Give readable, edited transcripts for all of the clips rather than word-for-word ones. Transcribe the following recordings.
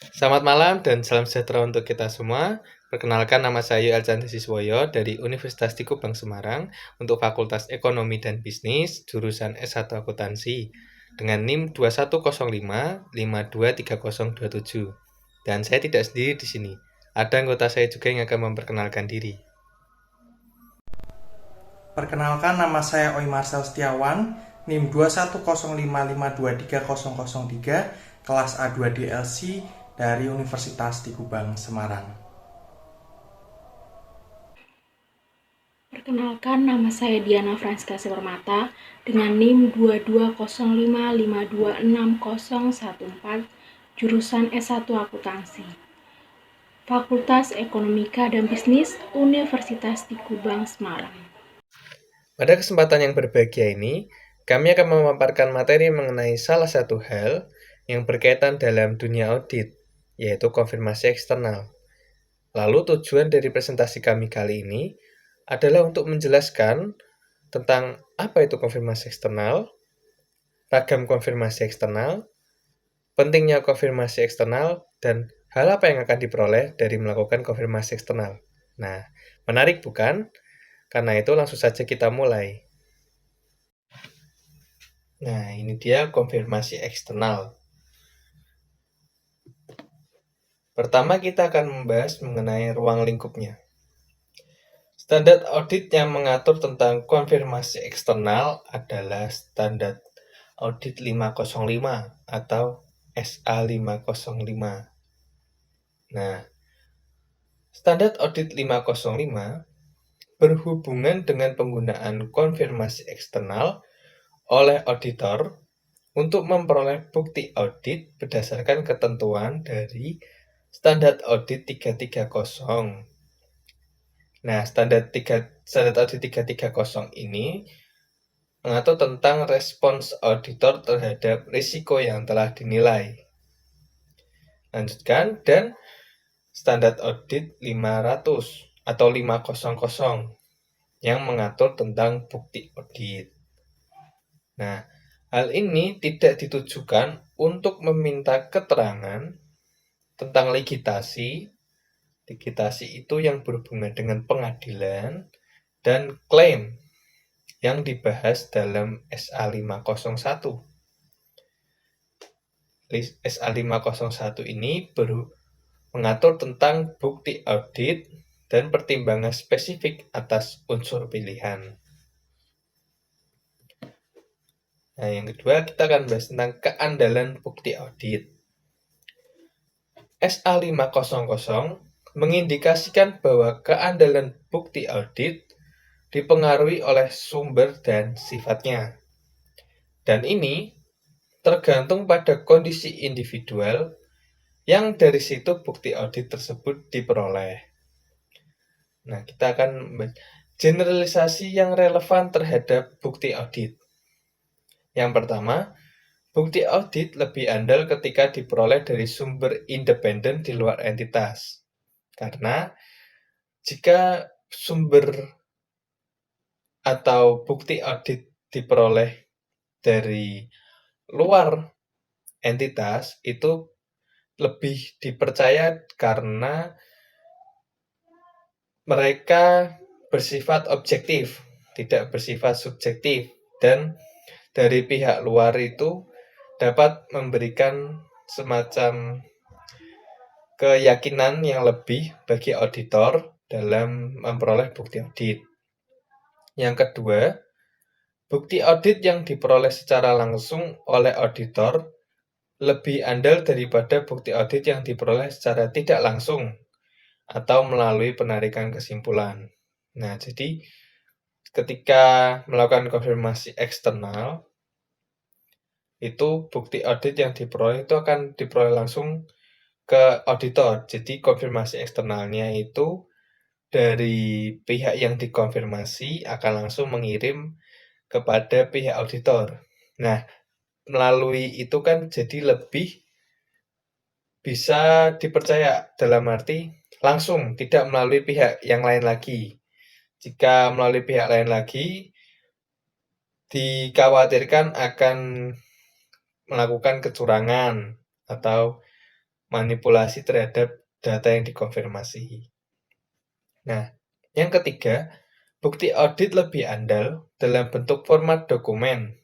Selamat malam dan salam sejahtera untuk kita semua. Perkenalkan nama saya Aljan Siswoyo dari Universitas Di Kupang Semarang untuk Fakultas Ekonomi dan Bisnis jurusan S1 Akuntansi dengan NIM 2105523027. Dan saya tidak sendiri di sini. Ada anggota saya juga yang akan memperkenalkan diri. Perkenalkan, nama saya Oi Marcel Setiawan, NIM 2105523003, kelas A2 DLC dari Universitas Di Kupang, Semarang. Perkenalkan, nama saya Diana Franska Permata dengan NIM 2205526014, jurusan S1 Akuntansi. Fakultas Ekonomika dan Bisnis, Universitas Di Kupang, Semarang. Pada kesempatan yang berbahagia ini, kami akan memaparkan materi mengenai salah satu hal yang berkaitan dalam dunia audit, yaitu konfirmasi eksternal. Lalu tujuan dari presentasi kami kali ini adalah untuk menjelaskan tentang apa itu konfirmasi eksternal, ragam konfirmasi eksternal, pentingnya konfirmasi eksternal, dan hal apa yang akan diperoleh dari melakukan konfirmasi eksternal. Nah, menarik bukan? Karena itu langsung saja kita mulai. Nah, ini dia konfirmasi eksternal. Pertama, kita akan membahas mengenai ruang lingkupnya. Standar audit yang mengatur tentang konfirmasi eksternal adalah Standar Audit 505 atau SA 505. Nah, Standar Audit 505 berhubungan dengan penggunaan konfirmasi eksternal oleh auditor untuk memperoleh bukti audit berdasarkan ketentuan dari Standar Audit 330. Nah, Standar Audit 330 ini mengatur tentang respons auditor terhadap risiko yang telah dinilai. Lanjutkan, dan Standar Audit 500 atau 500 yang mengatur tentang bukti audit. Nah, hal ini tidak ditujukan untuk meminta keterangan tentang legitasi. Legitasi itu yang berhubungan dengan pengadilan dan klaim yang dibahas dalam SA 501. SA 501 ini mengatur tentang bukti audit dan pertimbangan spesifik atas unsur pilihan. Nah, yang kedua kita akan bahas tentang keandalan bukti audit. SA 500 mengindikasikan bahwa keandalan bukti audit dipengaruhi oleh sumber dan sifatnya. Dan ini tergantung pada kondisi individual yang dari situ bukti audit tersebut diperoleh. Nah, kita akan generalisasi yang relevan terhadap bukti audit. Yang pertama, bukti audit lebih andal ketika diperoleh dari sumber independen di luar entitas. Karena jika sumber atau bukti audit diperoleh dari luar entitas, itu lebih dipercaya karena mereka bersifat objektif, tidak bersifat subjektif, dan dari pihak luar itu dapat memberikan semacam keyakinan yang lebih bagi auditor dalam memperoleh bukti audit. Yang kedua, bukti audit yang diperoleh secara langsung oleh auditor lebih andal daripada bukti audit yang diperoleh secara tidak langsung atau melalui penarikan kesimpulan. Nah, jadi ketika melakukan konfirmasi eksternal, itu bukti audit yang diperoleh itu akan diperoleh langsung ke auditor. Jadi konfirmasi eksternalnya itu dari pihak yang dikonfirmasi akan langsung mengirim kepada pihak auditor. Nah, melalui itu kan jadi lebih bisa dipercaya dalam arti langsung, tidak melalui pihak yang lain lagi. Jika melalui pihak lain lagi, dikhawatirkan akan melakukan kecurangan atau manipulasi terhadap data yang dikonfirmasi. Nah, yang ketiga, bukti audit lebih andal dalam bentuk format dokumen,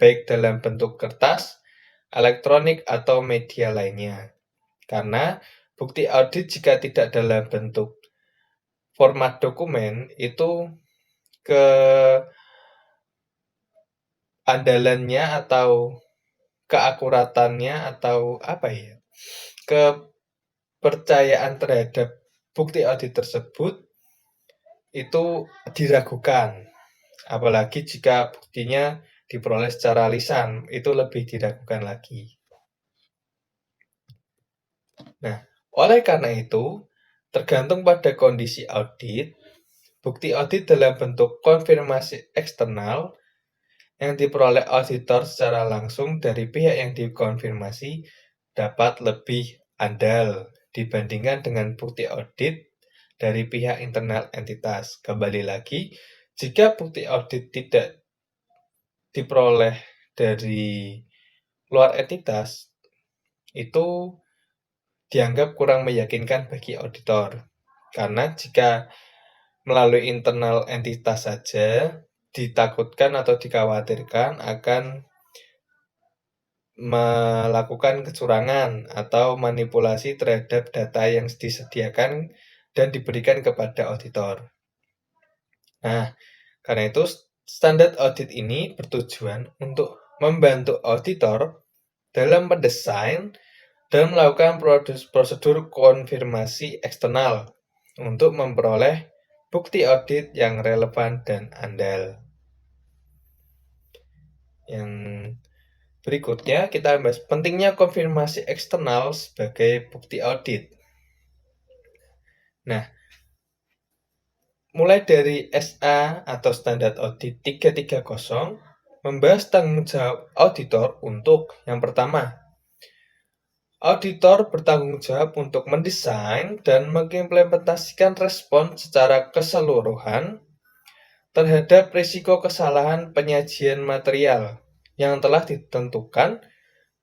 baik dalam bentuk kertas, elektronik, atau media lainnya. Karena bukti audit jika tidak dalam bentuk format dokumen, itu keandalannya atau keakuratannya atau kepercayaan terhadap bukti audit tersebut itu diragukan. Apalagi jika buktinya diperoleh secara lisan, itu lebih diragukan lagi. Nah, oleh karena itu, tergantung pada kondisi audit, bukti audit dalam bentuk konfirmasi eksternal yang diperoleh auditor secara langsung dari pihak yang dikonfirmasi dapat lebih andal dibandingkan dengan bukti audit dari pihak internal entitas. Kembali lagi, jika bukti audit tidak diperoleh dari luar entitas, itu dianggap kurang meyakinkan bagi auditor. Karena jika melalui internal entitas saja, ditakutkan atau dikhawatirkan akan melakukan kecurangan atau manipulasi terhadap data yang disediakan dan diberikan kepada auditor. Nah, karena itu standar audit ini bertujuan untuk membantu auditor dalam mendesain dan melakukan prosedur konfirmasi eksternal untuk memperoleh bukti audit yang relevan dan andal. Yang berikutnya kita bahas pentingnya konfirmasi eksternal sebagai bukti audit. Nah, mulai dari SA atau Standar Audit 330 membahas tanggung jawab auditor untuk yang pertama, auditor bertanggung jawab untuk mendesain dan mengimplementasikan respon secara keseluruhan terhadap risiko kesalahan penyajian material yang telah ditentukan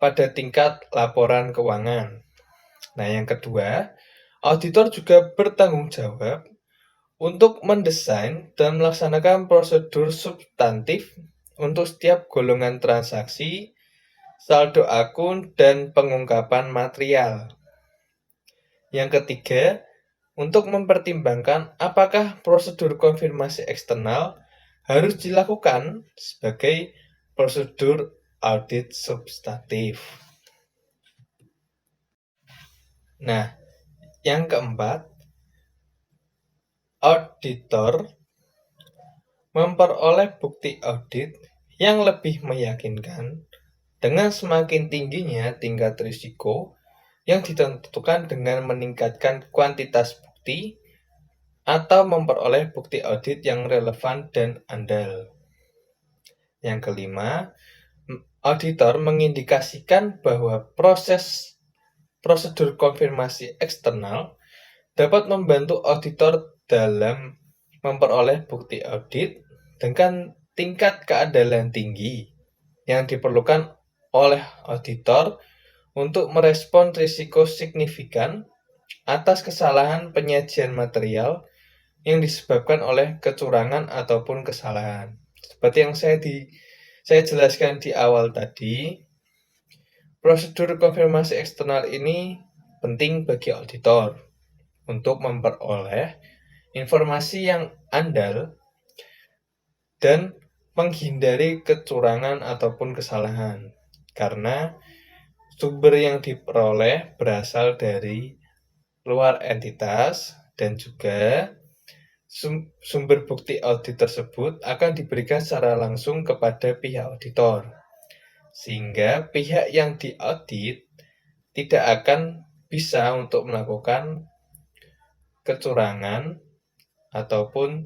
pada tingkat laporan keuangan. Nah, yang kedua, auditor juga bertanggung jawab untuk mendesain dan melaksanakan prosedur substantif untuk setiap golongan transaksi, saldo akun, dan pengungkapan material. Yang ketiga, untuk mempertimbangkan apakah prosedur konfirmasi eksternal harus dilakukan sebagai prosedur audit substantif. Nah, yang keempat, auditor memperoleh bukti audit yang lebih meyakinkan dengan semakin tingginya tingkat risiko yang ditentukan dengan meningkatkan kuantitas bukti atau memperoleh bukti audit yang relevan dan andal. Yang kelima, auditor mengindikasikan bahwa prosedur konfirmasi eksternal dapat membantu auditor dalam memperoleh bukti audit dengan tingkat keandalan tinggi yang diperlukan oleh auditor untuk merespon risiko signifikan atas kesalahan penyajian material yang disebabkan oleh kecurangan ataupun kesalahan. Seperti yang saya jelaskan di awal tadi, prosedur konfirmasi eksternal ini penting bagi auditor untuk memperoleh informasi yang andal dan menghindari kecurangan ataupun kesalahan. Karena sumber yang diperoleh berasal dari luar entitas dan juga sumber bukti audit tersebut akan diberikan secara langsung kepada pihak auditor. Sehingga pihak yang diaudit tidak akan bisa untuk melakukan kecurangan ataupun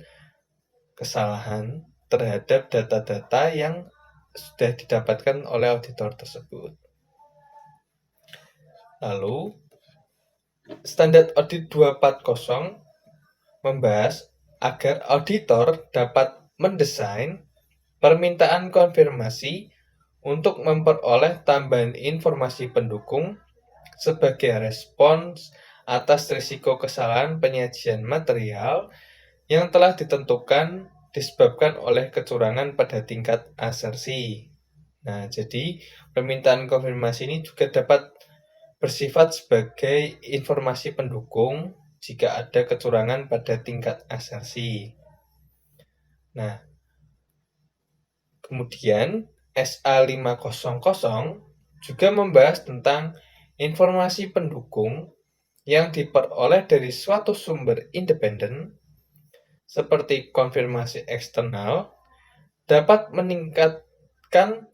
kesalahan terhadap data-data yang sudah didapatkan oleh auditor tersebut. Lalu, Standar Audit 240 membahas agar auditor dapat mendesain permintaan konfirmasi untuk memperoleh tambahan informasi pendukung sebagai respons atas risiko kesalahan penyajian material yang telah ditentukan disebabkan oleh kecurangan pada tingkat asersi. Nah, jadi permintaan konfirmasi ini juga dapat bersifat sebagai informasi pendukung jika ada kecurangan pada tingkat asersi. Nah, kemudian SA500 juga membahas tentang informasi pendukung yang diperoleh dari suatu sumber independen seperti konfirmasi eksternal dapat meningkatkan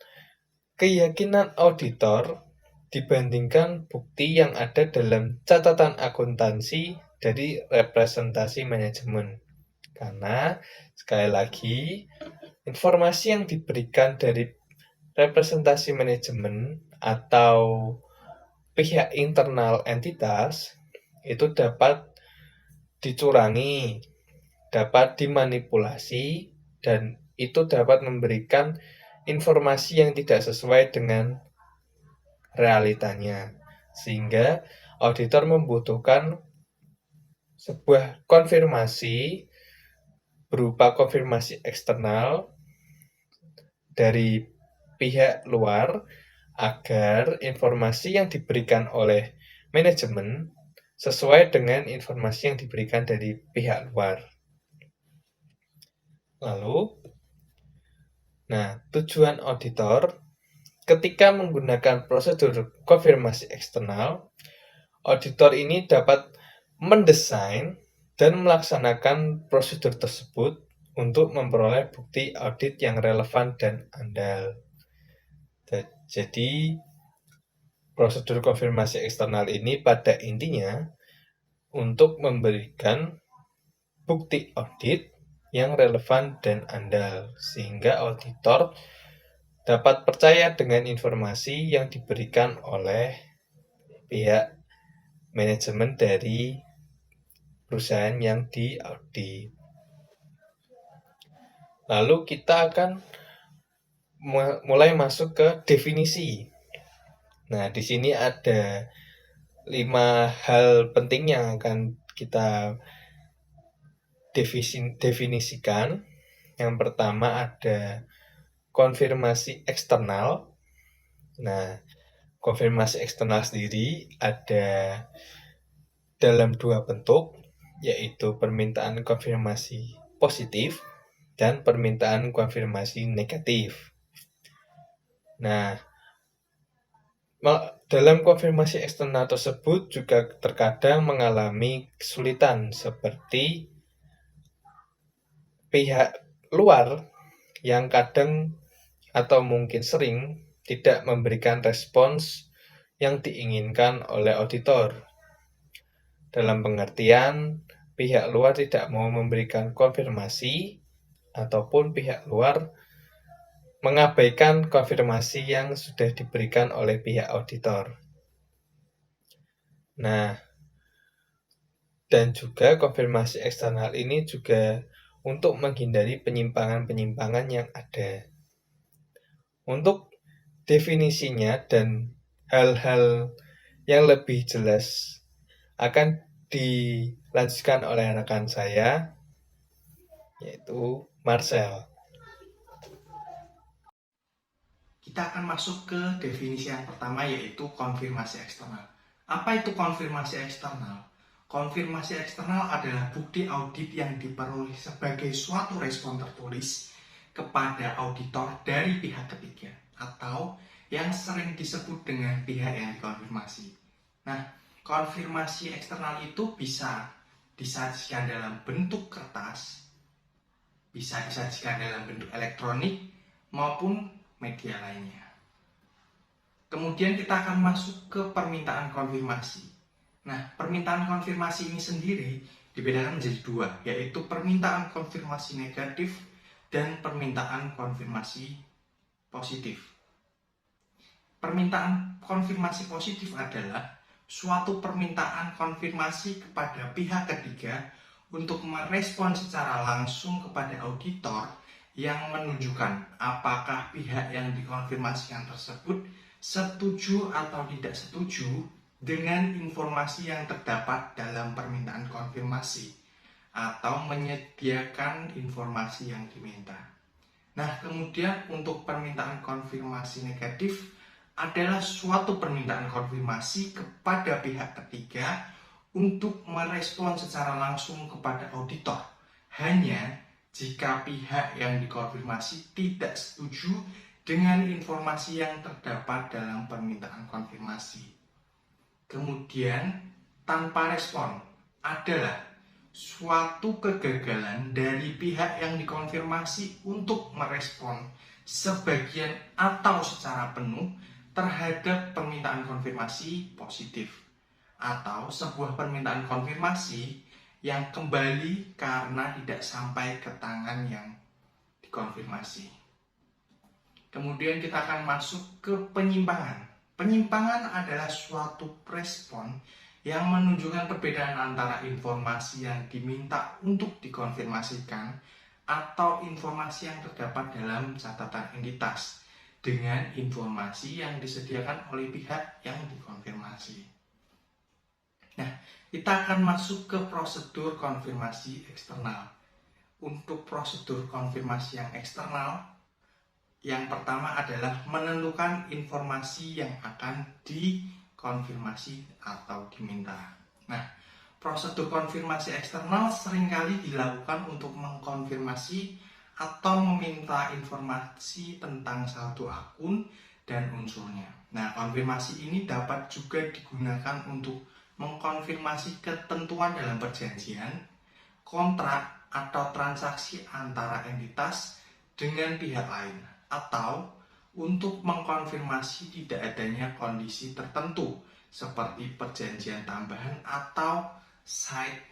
keyakinan auditor dibandingkan bukti yang ada dalam catatan akuntansi dari representasi manajemen. Karena sekali lagi informasi yang diberikan dari representasi manajemen atau pihak internal entitas itu dapat dicurangi, dapat dimanipulasi, dan itu dapat memberikan informasi yang tidak sesuai dengan realitanya. Sehingga auditor membutuhkan sebuah konfirmasi berupa konfirmasi eksternal dari pihak luar agar informasi yang diberikan oleh manajemen sesuai dengan informasi yang diberikan dari pihak luar. Lalu, tujuan auditor ketika menggunakan prosedur konfirmasi eksternal, auditor ini dapat mendesain dan melaksanakan prosedur tersebut untuk memperoleh bukti audit yang relevan dan andal. Jadi, prosedur konfirmasi eksternal ini pada intinya untuk memberikan bukti audit yang relevan dan andal, sehingga auditor dapat percaya dengan informasi yang diberikan oleh pihak manajemen dari perusahaan yang diaudit. Lalu kita akan mulai masuk ke definisi. Nah, di sini ada 5 hal penting yang akan kita definisikan. Yang pertama ada konfirmasi eksternal. Nah, konfirmasi eksternal sendiri ada dalam 2 bentuk, yaitu permintaan konfirmasi positif dan permintaan konfirmasi negatif. Nah, dalam konfirmasi eksternal tersebut juga terkadang mengalami kesulitan seperti pihak luar yang kadang atau mungkin sering tidak memberikan respons yang diinginkan oleh auditor. Dalam pengertian, pihak luar tidak mau memberikan konfirmasi ataupun pihak luar mengabaikan konfirmasi yang sudah diberikan oleh pihak auditor. Nah, dan juga konfirmasi eksternal ini juga untuk menghindari penyimpangan-penyimpangan yang ada. Untuk definisinya dan hal-hal yang lebih jelas akan dilanjutkan oleh rekan saya, yaitu Marcel. Kita akan masuk ke definisi yang pertama, yaitu konfirmasi eksternal. Apa itu konfirmasi eksternal? Konfirmasi eksternal adalah bukti audit yang diperoleh sebagai suatu respon tertulis kepada auditor dari pihak ketiga atau yang sering disebut dengan pihak yang dikonfirmasi. Nah, konfirmasi eksternal itu bisa disajikan dalam bentuk kertas, bisa disajikan dalam bentuk elektronik, maupun media lainnya. Kemudian kita akan masuk ke permintaan konfirmasi. Nah, permintaan konfirmasi ini sendiri dibedakan menjadi 2, yaitu permintaan konfirmasi negatif dan permintaan konfirmasi positif. Permintaan konfirmasi positif adalah suatu permintaan konfirmasi kepada pihak ketiga untuk merespon secara langsung kepada auditor yang menunjukkan apakah pihak yang dikonfirmasikan tersebut setuju atau tidak setuju dengan informasi yang terdapat dalam permintaan konfirmasi atau menyediakan informasi yang diminta. Nah, kemudian untuk permintaan konfirmasi negatif adalah suatu permintaan konfirmasi kepada pihak ketiga untuk merespon secara langsung kepada auditor hanya jika pihak yang dikonfirmasi tidak setuju dengan informasi yang terdapat dalam permintaan konfirmasi. Kemudian, tanpa respon adalah suatu kegagalan dari pihak yang dikonfirmasi untuk merespon sebagian atau secara penuh terhadap permintaan konfirmasi positif, atau sebuah permintaan konfirmasi yang kembali karena tidak sampai ke tangan yang dikonfirmasi. Kemudian kita akan masuk ke penyimpangan. Penyimpangan adalah suatu respon yang menunjukkan perbedaan antara informasi yang diminta untuk dikonfirmasikan atau informasi yang terdapat dalam catatan entitas dengan informasi yang disediakan oleh pihak yang dikonfirmasi. Nah, kita akan masuk ke prosedur konfirmasi eksternal. Untuk prosedur konfirmasi yang eksternal, yang pertama adalah menentukan informasi yang akan dikonfirmasi atau diminta. Nah, prosedur konfirmasi eksternal seringkali dilakukan untuk mengkonfirmasi atau meminta informasi tentang satu akun dan unsurnya. Nah, konfirmasi ini dapat juga digunakan untuk mengkonfirmasi ketentuan dalam perjanjian, kontrak, atau transaksi antara entitas dengan pihak lain, atau untuk mengkonfirmasi tidak adanya kondisi tertentu seperti perjanjian tambahan atau side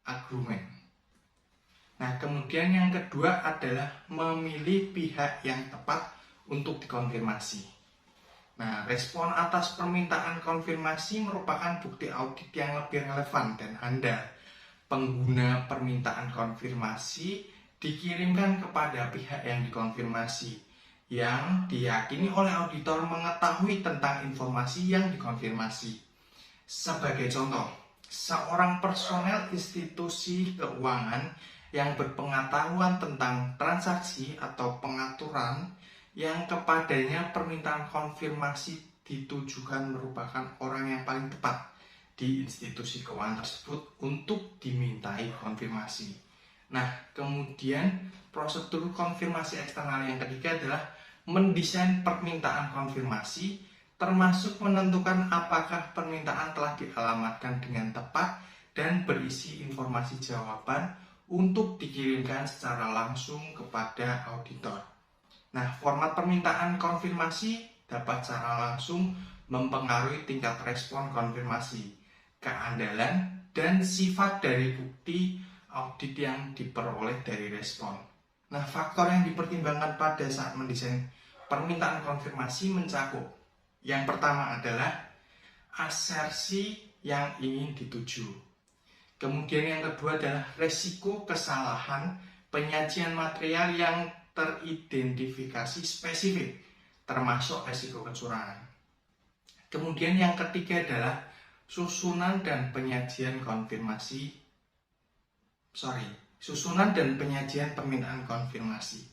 agreement. Nah, kemudian yang kedua adalah memilih pihak yang tepat untuk dikonfirmasi. Nah, respon atas permintaan konfirmasi merupakan bukti audit yang lebih relevan dan handal. Pengguna permintaan konfirmasi dikirimkan kepada pihak yang dikonfirmasi, yang diyakini oleh auditor mengetahui tentang informasi yang dikonfirmasi. Sebagai contoh, seorang personel institusi keuangan yang berpengetahuan tentang transaksi atau pengaturan yang kepadanya permintaan konfirmasi ditujukan merupakan orang yang paling tepat di institusi keuangan tersebut untuk dimintai konfirmasi. Nah, kemudian prosedur konfirmasi eksternal yang ketiga adalah mendesain permintaan konfirmasi, termasuk menentukan apakah permintaan telah dialamatkan dengan tepat dan berisi informasi jawaban untuk dikirimkan secara langsung kepada auditor. Nah, format permintaan konfirmasi dapat secara langsung mempengaruhi tingkat respon konfirmasi, keandalan, dan sifat dari bukti audit yang diperoleh dari respon. Nah, faktor yang dipertimbangkan pada saat mendesain permintaan konfirmasi mencakup: yang pertama adalah asersi yang ingin dituju. Kemudian yang kedua adalah resiko kesalahan penyajian material yang teridentifikasi spesifik, termasuk resiko kecurangan. Kemudian yang ketiga adalah susunan dan penyajian permintaan konfirmasi.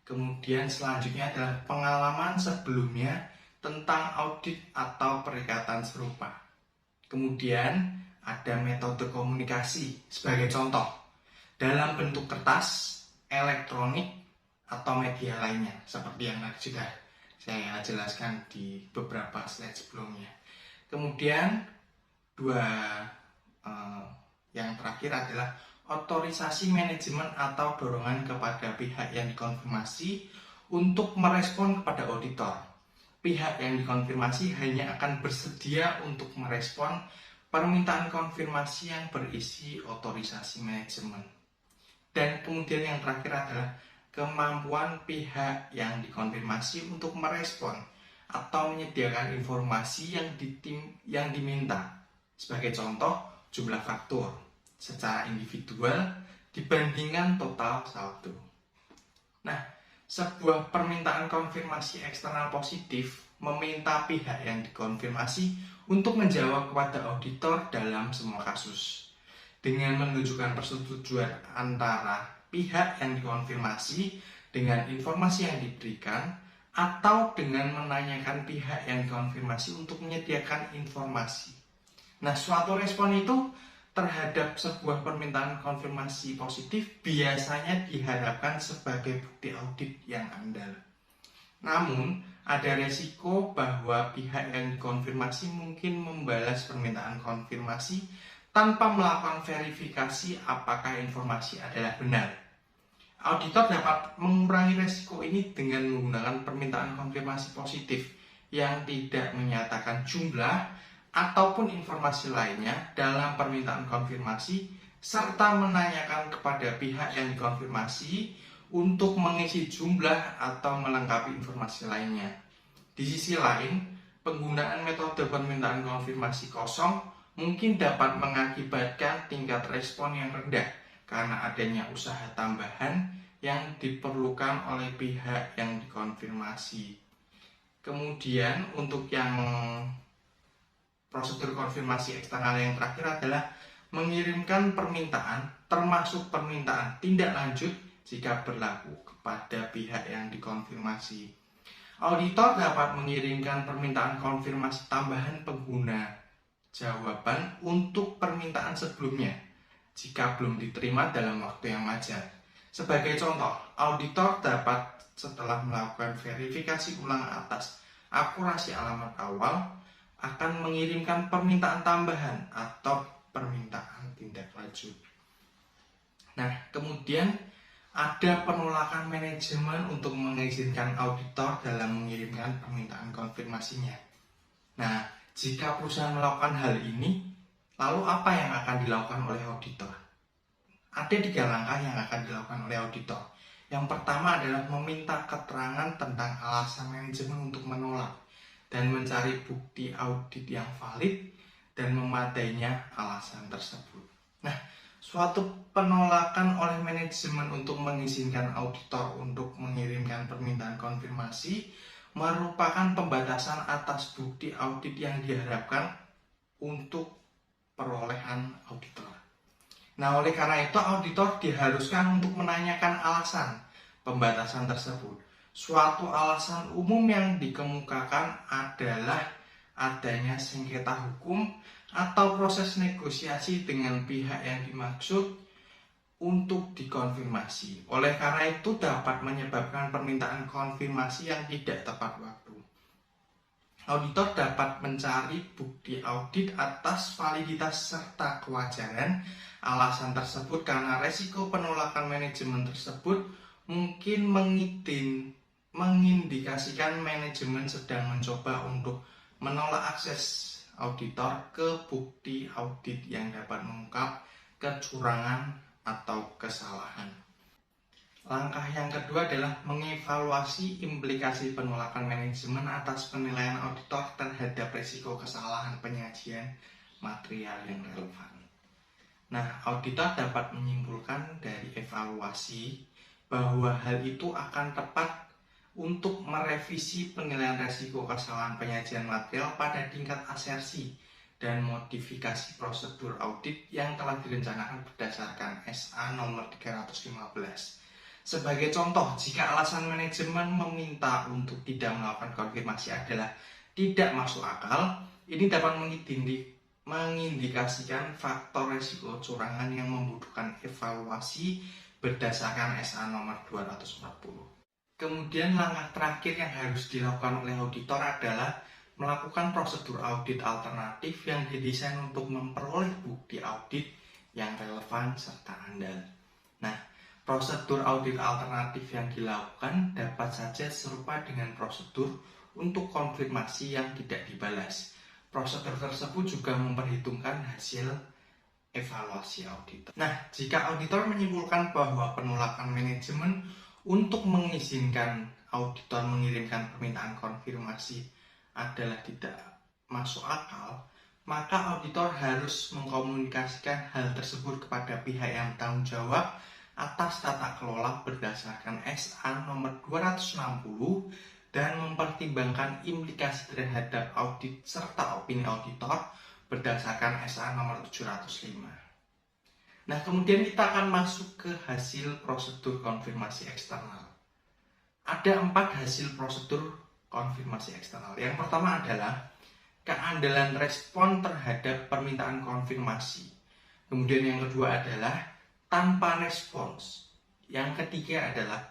Kemudian selanjutnya adalah pengalaman sebelumnya tentang audit atau perikatan serupa. Kemudian ada metode komunikasi, sebagai contoh dalam bentuk kertas, elektronik, atau media lainnya, seperti yang tadi sudah saya jelaskan di beberapa slide sebelumnya. Kemudian yang terakhir adalah otorisasi manajemen atau dorongan kepada pihak yang dikonfirmasi untuk merespon kepada auditor. Pihak yang dikonfirmasi hanya akan bersedia untuk merespon permintaan konfirmasi yang berisi otorisasi manajemen. Dan kemudian yang terakhir adalah kemampuan pihak yang dikonfirmasi untuk merespon atau menyediakan informasi yang diminta. Sebagai contoh, jumlah faktur secara individual dibandingkan total saldo. Nah, sebuah permintaan konfirmasi eksternal positif meminta pihak yang dikonfirmasi untuk menjawab kepada auditor dalam semua kasus. Dengan menunjukkan persetujuan antara pihak yang dikonfirmasi dengan informasi yang diberikan, atau dengan menanyakan pihak yang dikonfirmasi untuk menyediakan informasi. Nah, suatu respon itu terhadap sebuah permintaan konfirmasi positif biasanya diharapkan sebagai bukti audit yang andal. Namun, ada resiko bahwa pihak yang dikonfirmasi mungkin membalas permintaan konfirmasi tanpa melakukan verifikasi apakah informasi adalah benar. Auditor dapat mengurangi resiko ini dengan menggunakan permintaan konfirmasi positif yang tidak menyatakan jumlah ataupun informasi lainnya dalam permintaan konfirmasi, serta menanyakan kepada pihak yang dikonfirmasi untuk mengisi jumlah atau melengkapi informasi lainnya. Di sisi lain, penggunaan metode permintaan konfirmasi kosong mungkin dapat mengakibatkan tingkat respon yang rendah karena adanya usaha tambahan yang diperlukan oleh pihak yang dikonfirmasi. Kemudian untuk yang prosedur konfirmasi eksternal yang terakhir adalah mengirimkan permintaan, termasuk permintaan tindak lanjut jika berlaku kepada pihak yang dikonfirmasi. Auditor dapat mengirimkan permintaan konfirmasi tambahan pengguna jawaban untuk permintaan sebelumnya jika belum diterima dalam waktu yang wajar. Sebagai contoh, auditor dapat setelah melakukan verifikasi ulang atas akurasi alamat awal akan mengirimkan permintaan tambahan atau permintaan tindak lanjut. Nah, kemudian ada penolakan manajemen untuk mengizinkan auditor dalam mengirimkan permintaan konfirmasinya. Nah, jika perusahaan melakukan hal ini, lalu apa yang akan dilakukan oleh auditor? Ada 3 langkah yang akan dilakukan oleh auditor. Yang pertama adalah meminta keterangan tentang alasan manajemen untuk menolak dan mencari bukti audit yang valid dan memadainya alasan tersebut. Nah, suatu penolakan oleh manajemen untuk mengizinkan auditor untuk mengirimkan permintaan konfirmasi merupakan pembatasan atas bukti audit yang diharapkan untuk perolehan auditor. Nah, oleh karena itu auditor diharuskan untuk menanyakan alasan pembatasan tersebut. Suatu alasan umum yang dikemukakan adalah adanya sengketa hukum atau proses negosiasi dengan pihak yang dimaksud untuk dikonfirmasi. Oleh karena itu dapat menyebabkan permintaan konfirmasi yang tidak tepat waktu. Auditor dapat mencari bukti audit atas validitas serta kewajaran alasan tersebut karena resiko penolakan manajemen tersebut mungkin mengindikasikan manajemen sedang mencoba untuk menolak akses auditor ke bukti audit yang dapat mengungkap kecurangan atau kesalahan. Langkah yang kedua adalah mengevaluasi implikasi penolakan manajemen atas penilaian auditor terhadap risiko kesalahan penyajian material yang relevan. Nah, auditor dapat menyimpulkan dari evaluasi bahwa hal itu akan tepat untuk merevisi penilaian risiko kesalahan penyajian material pada tingkat asersi dan modifikasi prosedur audit yang telah direncanakan berdasarkan SA nomor 315. Sebagai contoh, jika alasan manajemen meminta untuk tidak melakukan konfirmasi adalah tidak masuk akal, ini dapat mengindikasikan faktor risiko curangan yang membutuhkan evaluasi berdasarkan SA nomor 240. Kemudian langkah terakhir yang harus dilakukan oleh auditor adalah melakukan prosedur audit alternatif yang didesain untuk memperoleh bukti audit yang relevan serta andal. Nah, prosedur audit alternatif yang dilakukan dapat saja serupa dengan prosedur untuk konfirmasi yang tidak dibalas. Prosedur tersebut juga memperhitungkan hasil evaluasi auditor. Nah, jika auditor menyimpulkan bahwa penolakan manajemen untuk mengizinkan auditor mengirimkan permintaan konfirmasi adalah tidak masuk akal, maka auditor harus mengkomunikasikan hal tersebut kepada pihak yang bertanggung jawab atas tata kelola berdasarkan SA nomor 260 dan mempertimbangkan implikasi terhadap audit serta opini auditor berdasarkan SA nomor 705. Nah, kemudian kita akan masuk ke hasil prosedur konfirmasi eksternal. Ada 4 hasil prosedur konfirmasi eksternal. Yang pertama adalah keandalan respon terhadap permintaan konfirmasi. Kemudian yang kedua adalah tanpa respons. Yang ketiga adalah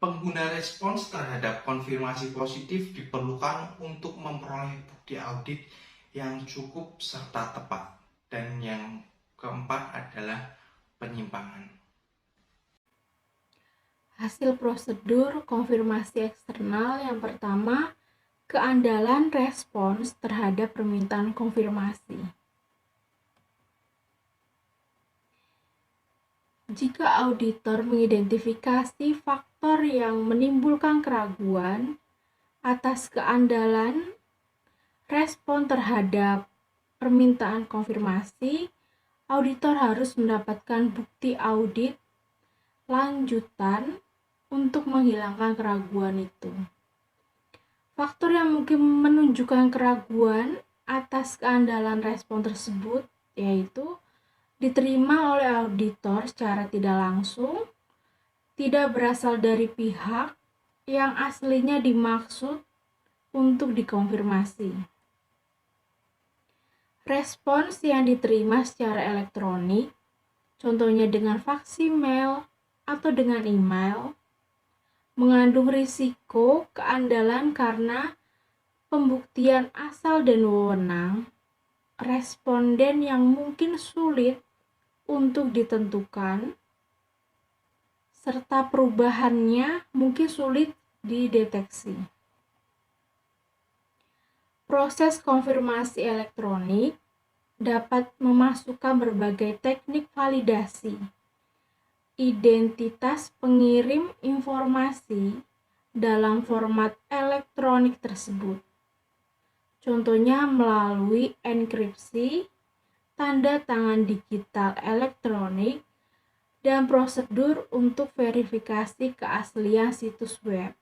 pengguna respons terhadap konfirmasi positif diperlukan untuk memperoleh bukti audit yang cukup serta tepat. Dan yang keempat adalah penyimpangan. Hasil prosedur konfirmasi eksternal yang pertama, keandalan respons terhadap permintaan konfirmasi. Jika auditor mengidentifikasi faktor yang menimbulkan keraguan atas keandalan respon terhadap permintaan konfirmasi, auditor harus mendapatkan bukti audit lanjutan untuk menghilangkan keraguan itu. Faktor yang mungkin menunjukkan keraguan atas keandalan respon tersebut yaitu diterima oleh auditor secara tidak langsung, tidak berasal dari pihak yang aslinya dimaksud untuk dikonfirmasi. Respons yang diterima secara elektronik, contohnya dengan faksimail atau dengan email, mengandung risiko keandalan karena pembuktian asal dan wewenang responden yang mungkin sulit untuk ditentukan, serta perubahannya mungkin sulit dideteksi. Proses konfirmasi elektronik dapat memasukkan berbagai teknik validasi identitas pengirim informasi dalam format elektronik tersebut. Contohnya melalui enkripsi, tanda tangan digital elektronik, dan prosedur untuk verifikasi keaslian situs web.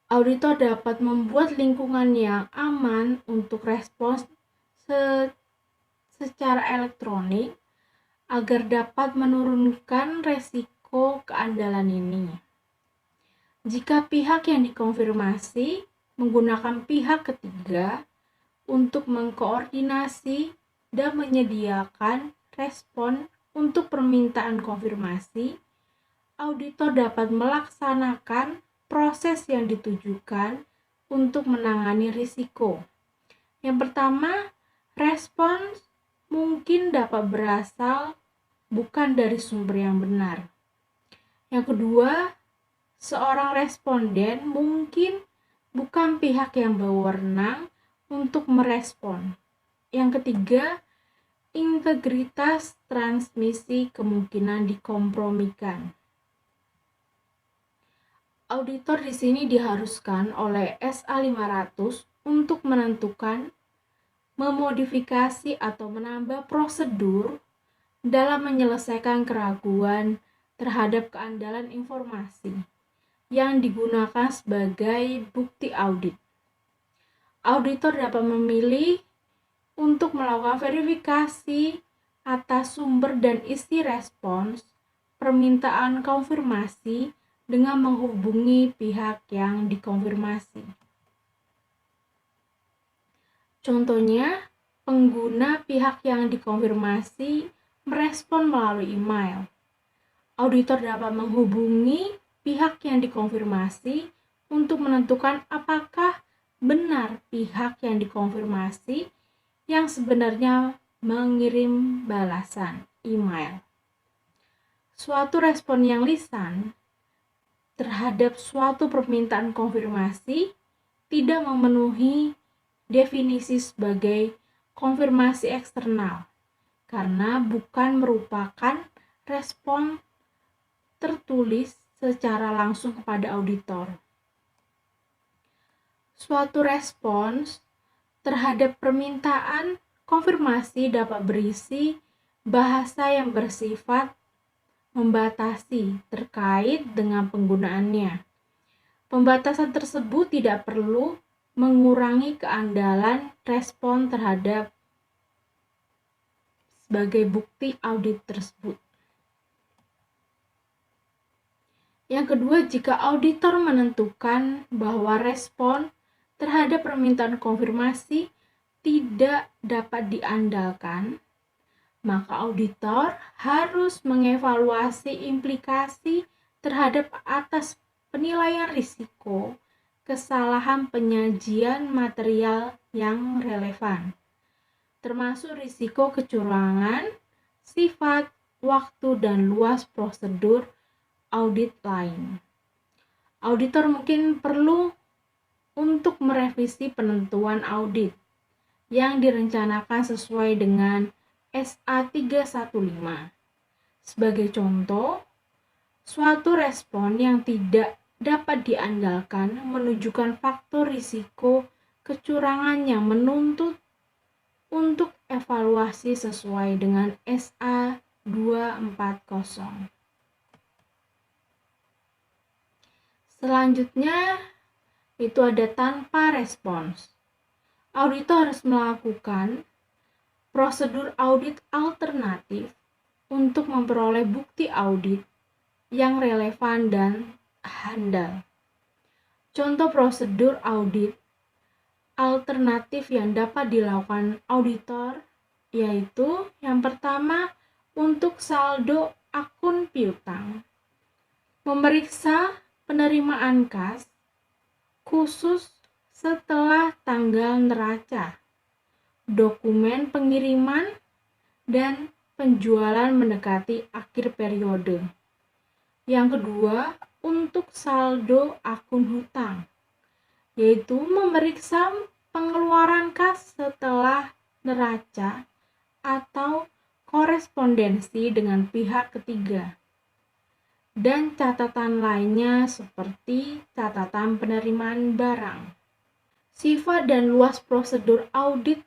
Auditor dapat membuat lingkungan yang aman untuk respons secara elektronik agar dapat menurunkan resiko keandalan ini. Jika pihak yang dikonfirmasi menggunakan pihak ketiga untuk mengkoordinasi dan menyediakan respon untuk permintaan konfirmasi, auditor dapat melaksanakan proses yang ditujukan untuk menangani risiko. Yang pertama, respons mungkin dapat berasal bukan dari sumber yang benar. Yang kedua, seorang responden mungkin bukan pihak yang berwenang untuk merespon. Yang ketiga, integritas transmisi kemungkinan dikompromikan. Auditor di sini diharuskan oleh SA 500 untuk menentukan, memodifikasi atau menambah prosedur dalam menyelesaikan keraguan terhadap keandalan informasi yang digunakan sebagai bukti audit. Auditor dapat memilih untuk melakukan verifikasi atas sumber dan isi respons permintaan konfirmasi dengan menghubungi pihak yang dikonfirmasi. Contohnya, pengguna pihak yang dikonfirmasi merespon melalui email. Auditor dapat menghubungi pihak yang dikonfirmasi untuk menentukan apakah benar pihak yang dikonfirmasi yang sebenarnya mengirim balasan email. Suatu respon yang lisan terhadap suatu permintaan konfirmasi tidak memenuhi definisi sebagai konfirmasi eksternal karena bukan merupakan respon tertulis secara langsung kepada auditor. Suatu respons terhadap permintaan konfirmasi dapat berisi bahasa yang bersifat membatasi terkait dengan penggunaannya. Pembatasan tersebut tidak perlu mengurangi keandalan respon terhadap sebagai bukti audit tersebut. Yang kedua, jika auditor menentukan bahwa respon terhadap permintaan konfirmasi tidak dapat diandalkan, maka auditor harus mengevaluasi implikasi terhadap atas penilaian risiko kesalahan penyajian material yang relevan, termasuk risiko kecurangan, sifat, waktu, dan luas prosedur audit lain. Auditor mungkin perlu untuk merevisi penentuan audit yang direncanakan sesuai dengan SA 315. Sebagai contoh, suatu respon yang tidak dapat diandalkan menunjukkan faktor risiko kecurangan yang menuntut untuk evaluasi sesuai dengan SA 240. Selanjutnya, itu ada tanpa respons. Auditor harus melakukan prosedur audit alternatif untuk memperoleh bukti audit yang relevan dan handal. Contoh prosedur audit alternatif yang dapat dilakukan auditor yaitu yang pertama untuk saldo akun piutang. Memeriksa penerimaan kas khusus setelah tanggal neraca, dokumen pengiriman, dan penjualan mendekati akhir periode. Yang kedua, untuk saldo akun hutang, yaitu memeriksa pengeluaran kas setelah neraca atau korespondensi dengan pihak ketiga. Dan catatan lainnya seperti catatan penerimaan barang. Sifat dan luas prosedur audit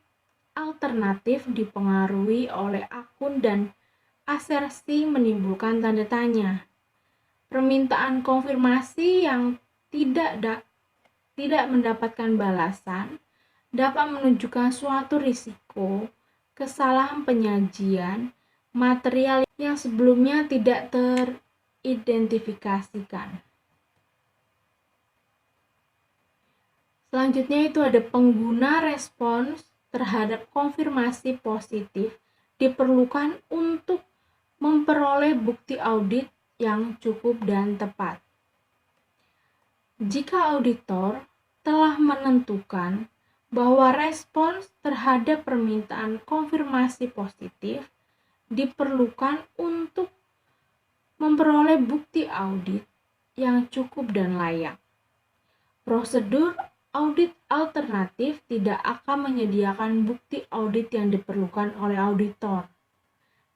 alternatif dipengaruhi oleh akun dan asersi menimbulkan tanda tanya. Permintaan konfirmasi yang tidak mendapatkan balasan dapat menunjukkan suatu risiko kesalahan penyajian material yang sebelumnya tidak teridentifikasikan. Selanjutnya itu ada pengguna respons terhadap konfirmasi positif diperlukan untuk memperoleh bukti audit yang cukup dan tepat. Jika auditor telah menentukan bahwa respons terhadap permintaan konfirmasi positif diperlukan untuk memperoleh bukti audit yang cukup dan layak. Prosedur audit alternatif tidak akan menyediakan bukti audit yang diperlukan oleh auditor.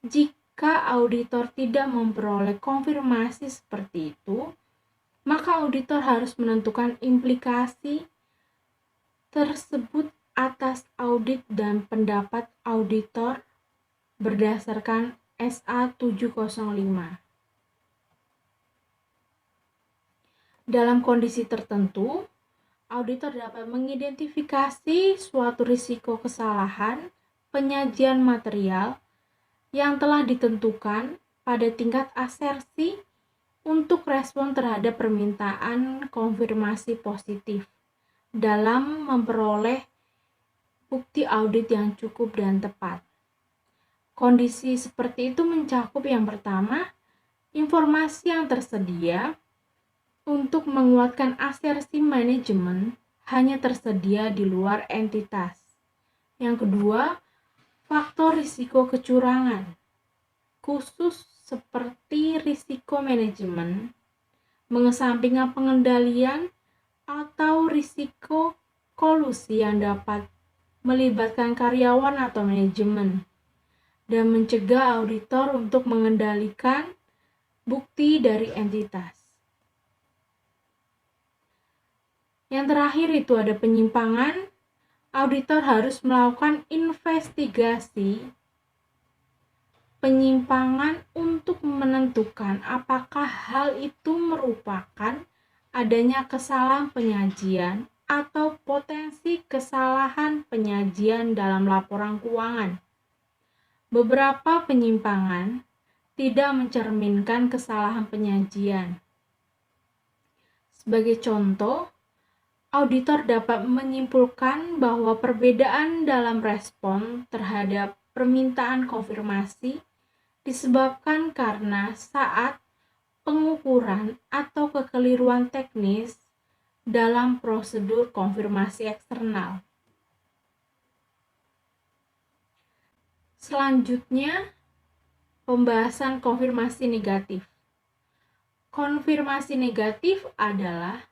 Jika auditor tidak memperoleh konfirmasi seperti itu, maka auditor harus menentukan implikasi tersebut atas audit dan pendapat auditor berdasarkan SA 705. Dalam kondisi tertentu, auditor dapat mengidentifikasi suatu risiko kesalahan penyajian material yang telah ditentukan pada tingkat asersi untuk respon terhadap permintaan konfirmasi positif dalam memperoleh bukti audit yang cukup dan tepat. Kondisi seperti itu mencakup yang pertama, informasi yang tersedia untuk menguatkan asersi manajemen hanya tersedia di luar entitas. Yang kedua, faktor risiko kecurangan, khusus seperti risiko manajemen, mengesampingkan pengendalian atau risiko kolusi yang dapat melibatkan karyawan atau manajemen, dan mencegah auditor untuk mengendalikan bukti dari entitas. Yang terakhir itu ada penyimpangan. Auditor harus melakukan investigasi penyimpangan untuk menentukan apakah hal itu merupakan adanya kesalahan penyajian atau potensi kesalahan penyajian dalam laporan keuangan. Beberapa penyimpangan tidak mencerminkan kesalahan penyajian. Sebagai contoh, auditor dapat menyimpulkan bahwa perbedaan dalam respon terhadap permintaan konfirmasi disebabkan karena saat pengukuran atau kekeliruan teknis dalam prosedur konfirmasi eksternal. Selanjutnya, pembahasan konfirmasi negatif. Konfirmasi negatif adalah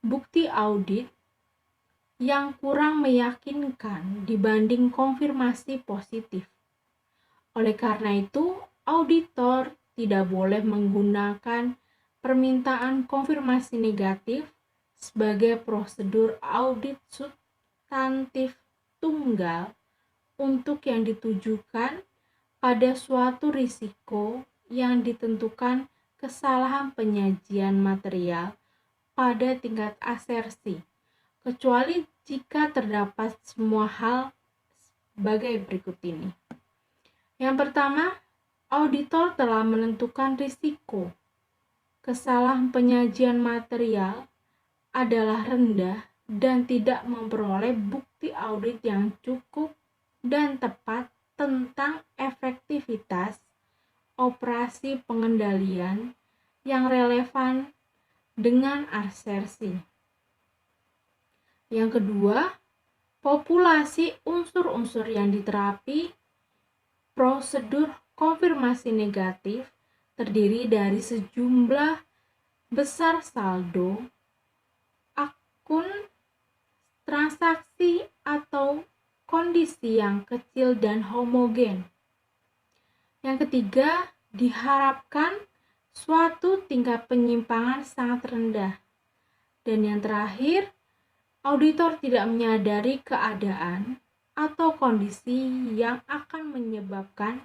bukti audit yang kurang meyakinkan dibanding konfirmasi positif. Oleh karena itu, auditor tidak boleh menggunakan permintaan konfirmasi negatif sebagai prosedur audit substantif tunggal untuk yang ditujukan pada suatu risiko yang ditentukan kesalahan penyajian material pada tingkat asersi, kecuali jika terdapat semua hal sebagai berikut ini. Yang pertama, auditor telah menentukan risiko kesalahan penyajian material adalah rendah dan tidak memperoleh bukti audit yang cukup dan tepat tentang efektivitas operasi pengendalian yang relevan dengan asersi. Yang kedua, populasi unsur-unsur yang diterapi prosedur konfirmasi negatif terdiri dari sejumlah besar saldo, akun, transaksi, atau kondisi yang kecil dan homogen. Yang ketiga, diharapkan suatu tingkat penyimpangan sangat rendah. Dan yang terakhir, auditor tidak menyadari keadaan atau kondisi yang akan menyebabkan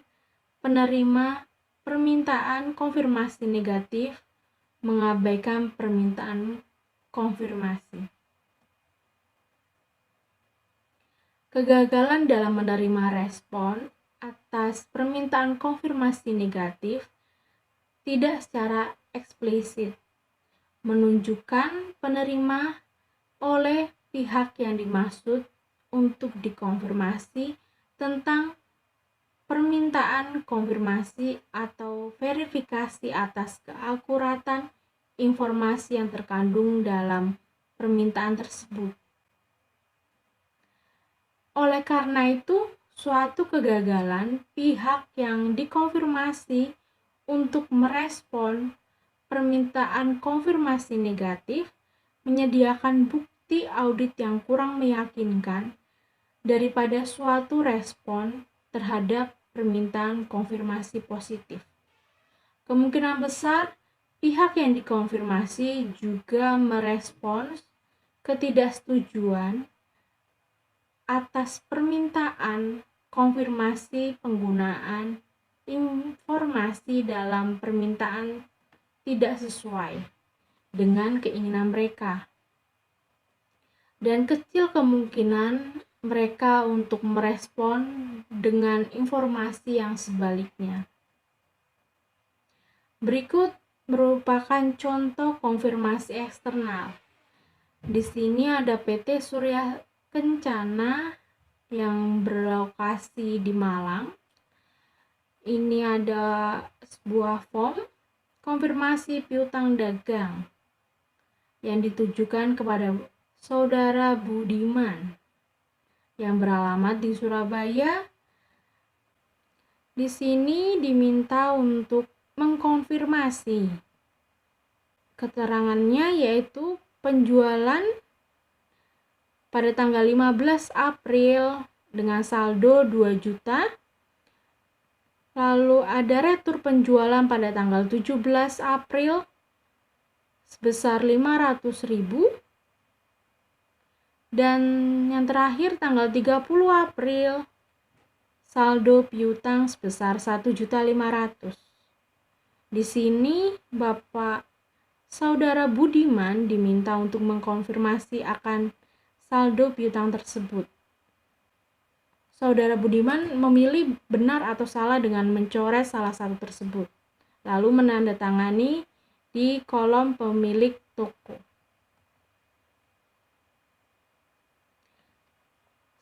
penerima permintaan konfirmasi negatif mengabaikan permintaan konfirmasi. Kegagalan dalam menerima respon atas permintaan konfirmasi negatif tidak secara eksplisit menunjukkan penerima oleh pihak yang dimaksud untuk dikonfirmasi tentang permintaan konfirmasi atau verifikasi atas keakuratan informasi yang terkandung dalam permintaan tersebut. Oleh karena itu, suatu kegagalan pihak yang dikonfirmasi untuk merespon permintaan konfirmasi negatif menyediakan bukti audit yang kurang meyakinkan daripada suatu respon terhadap permintaan konfirmasi positif. Kemungkinan besar pihak yang dikonfirmasi juga merespons ketidaksetujuan atas permintaan konfirmasi penggunaan informasi dalam permintaan tidak sesuai dengan keinginan mereka. Dan kecil kemungkinan mereka untuk merespon dengan informasi yang sebaliknya. Berikut merupakan contoh konfirmasi eksternal. Di sini ada PT Surya Kencana yang berlokasi di Malang. Ini ada sebuah form konfirmasi piutang dagang yang ditujukan kepada Saudara Budiman yang beralamat di Surabaya. Di sini diminta untuk mengkonfirmasi keterangannya, yaitu penjualan pada tanggal 15 April dengan saldo 2 juta. Lalu ada retur penjualan pada tanggal 17 April sebesar 500.000. Dan yang terakhir tanggal 30 April saldo piutang sebesar 1.500.000. Di sini Bapak Saudara Budiman diminta untuk mengkonfirmasi akan saldo piutang tersebut. Saudara Budiman memilih benar atau salah dengan mencoret salah satu tersebut, lalu menandatangani di kolom pemilik toko.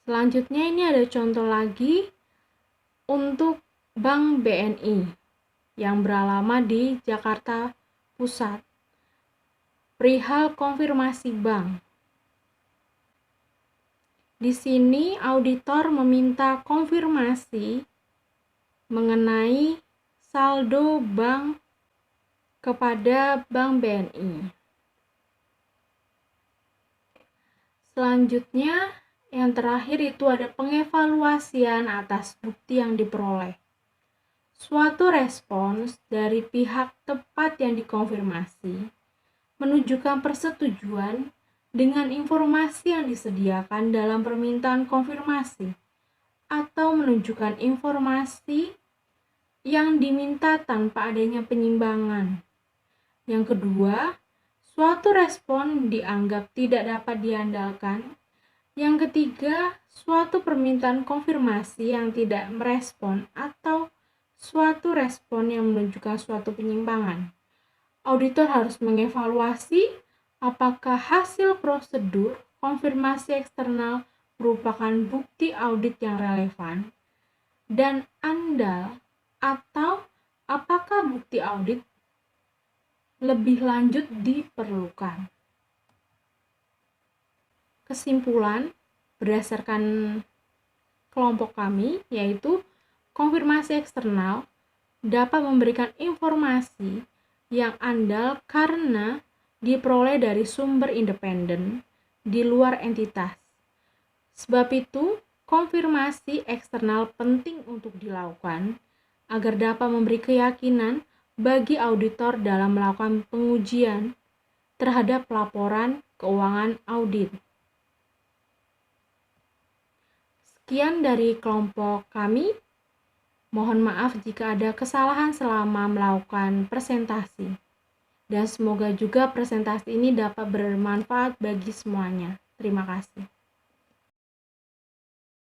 Selanjutnya ini ada contoh lagi untuk Bank BNI yang beralamat di Jakarta Pusat. Perihal konfirmasi bank. Di sini auditor meminta konfirmasi mengenai saldo bank kepada Bank BNI. Selanjutnya, yang terakhir itu ada pengevaluasian atas bukti yang diperoleh. Suatu respons dari pihak tepat yang dikonfirmasi menunjukkan persetujuan dengan informasi yang disediakan dalam permintaan konfirmasi atau menunjukkan informasi yang diminta tanpa adanya penyimbangan. Yang kedua, suatu respon dianggap tidak dapat diandalkan. Yang ketiga, suatu permintaan konfirmasi yang tidak merespon atau suatu respon yang menunjukkan suatu penyimpangan. Auditor harus mengevaluasi apakah hasil prosedur konfirmasi eksternal merupakan bukti audit yang relevan dan andal, atau apakah bukti audit lebih lanjut diperlukan. Kesimpulan berdasarkan kelompok kami yaitu konfirmasi eksternal dapat memberikan informasi yang andal karena diperoleh dari sumber independen di luar entitas. Sebab itu, konfirmasi eksternal penting untuk dilakukan agar dapat memberi keyakinan bagi auditor dalam melakukan pengujian terhadap laporan keuangan audit. Sekian dari kelompok kami. Mohon maaf jika ada kesalahan selama melakukan presentasi. Dan semoga juga presentasi ini dapat bermanfaat bagi semuanya. Terima kasih.